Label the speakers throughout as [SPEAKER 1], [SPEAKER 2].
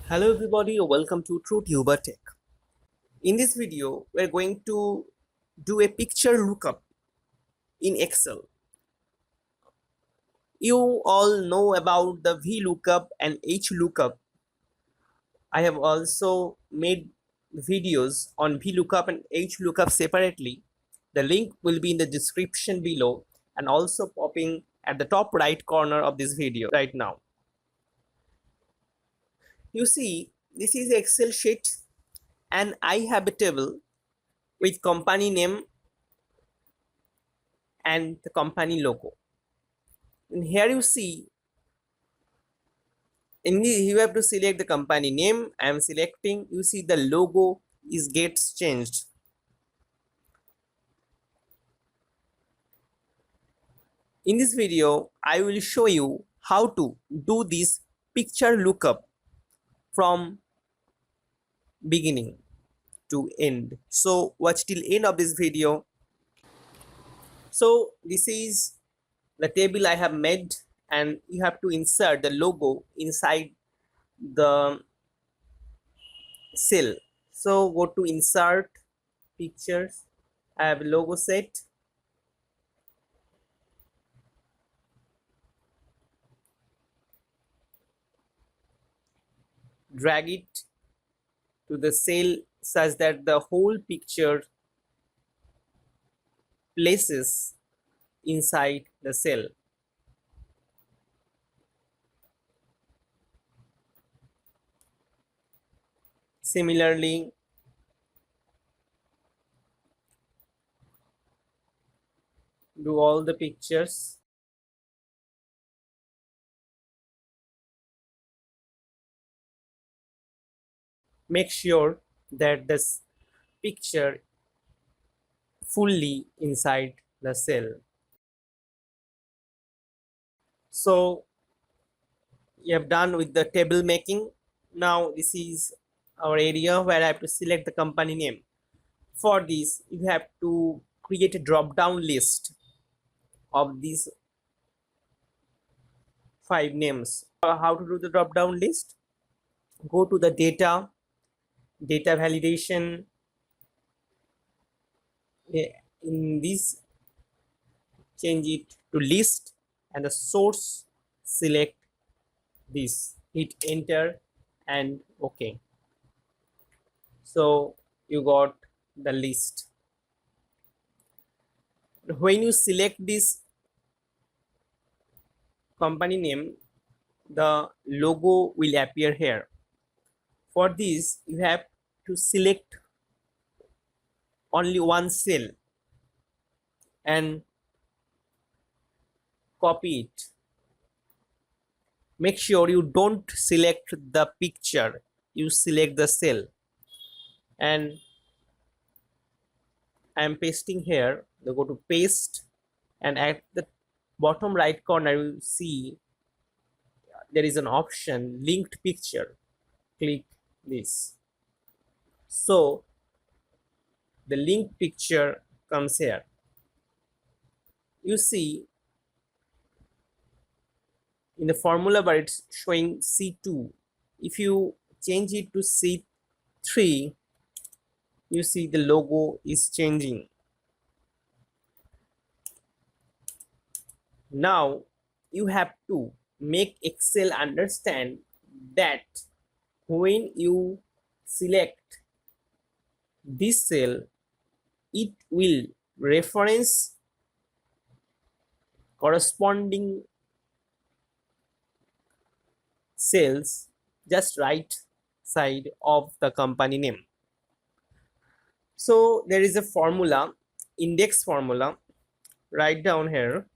[SPEAKER 1] Hello everybody, welcome to TrueTuber Tech. In this video, we're going to do a picture lookup in Excel. You all know about the VLOOKUP and HLOOKUP. I have also made videos on VLOOKUP and HLOOKUP separately. The link will be in the description below and also popping at the top right corner of this video right now. You see, this is Excel sheet and I have a table with company name and the company logo. And here you see, you have to select the company name. I am selecting. You see the logo gets changed. In this video, I will show you how to do this picture lookup from beginning to end. So watch till end of this video. So this is the table I have made, and you have to insert the logo inside the cell. So go to insert pictures. I have logo set. Drag it to the cell such that the whole picture places inside the cell. Similarly, do all the pictures. Make sure that this picture fully inside the cell. So you have done with the table making. Now this is our area where I have to select the company name. For this, you have to create a drop down list of these 5 names. How to do the drop down list? Go to the data validation. In this, change it to list, and the source, select this, hit enter and OK. So you got the list. When you select this company name, the logo will appear here. For this, you have to select only one cell and copy it. Make sure you don't select the picture, you select the cell. And I am pasting here. So go to paste, and at the bottom right corner you will see there is an option linked picture. Click this. So the linked picture comes here. You see in the formula bar it's showing C2. If you change it to C3, you see the logo is changing. Now you have to make Excel understand that when you select this cell, it will reference corresponding cells just right side of the company name. So there is a formula, index formula. Write down here,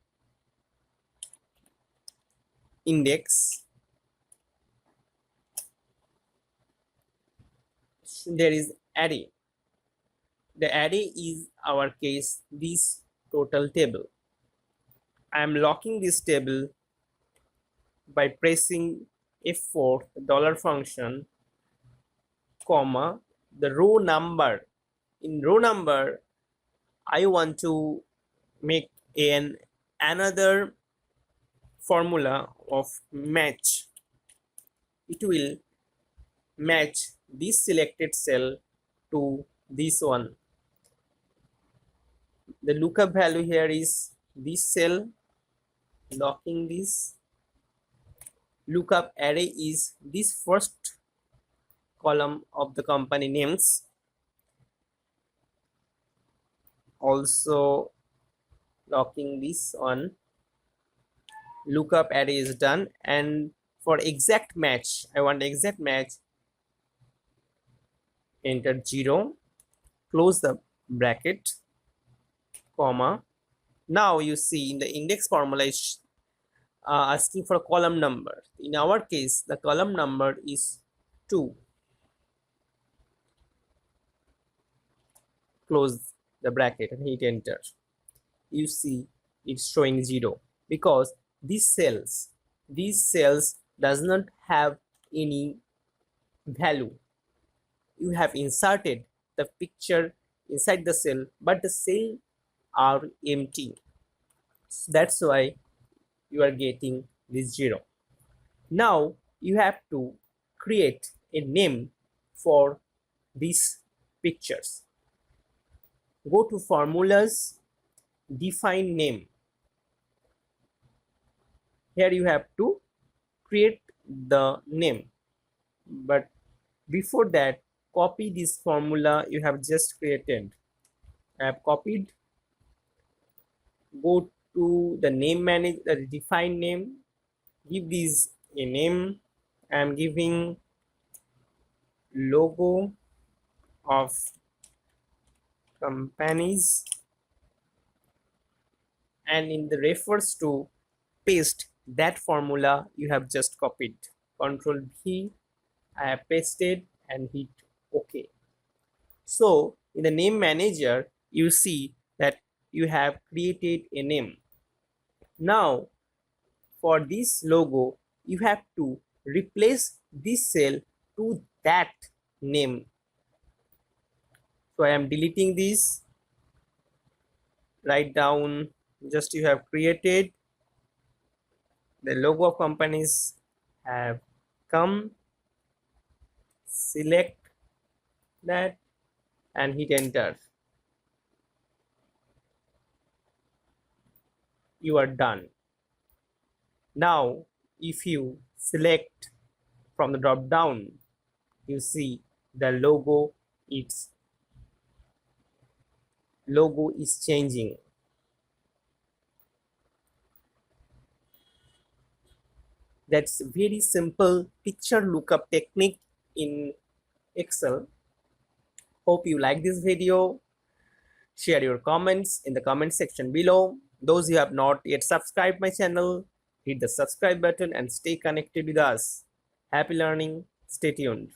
[SPEAKER 1] index. There is array. The array is our case this total table. I am locking this table by pressing F4, the dollar function, comma, the row number. In row number, I want to make another formula of match. It will match this selected cell to this one. The lookup value here is this cell, locking this. Lookup array is this first column of the company names. Also locking this on. Lookup array is done, and for exact match, I want exact match. Enter 0, close the bracket, comma. Now you see in the index formula is asking for a column number. In our case, the column number is 2. Close the bracket and hit enter. You see it's showing 0 because these cells does not have any value. You have inserted the picture inside the cell, but the cell are empty. So that's why you are getting this 0. Now you have to create a name for these pictures. Go to formulas, define name. Here you have to create the name, but before that, copy this formula you have just created. I have copied. Go to the name manager, the define name, give this a name. I am giving logo of companies, and in the refers to paste that formula you have just copied. Control V, I have pasted and hit OK. So in the name manager, you see that you have created a name. Now for this logo, you have to replace this cell to that name. So I am deleting this. Write down, just you have created the logo of companies have come, select that and hit enter. You are done. Now if you select from the drop down, you see the logo, its logo is changing. That's very simple picture lookup technique in Excel. Hope you like this video. Share your comments in the comment section below. Those who have not yet subscribed my channel, hit the subscribe button and stay connected with us. Happy learning. Stay tuned.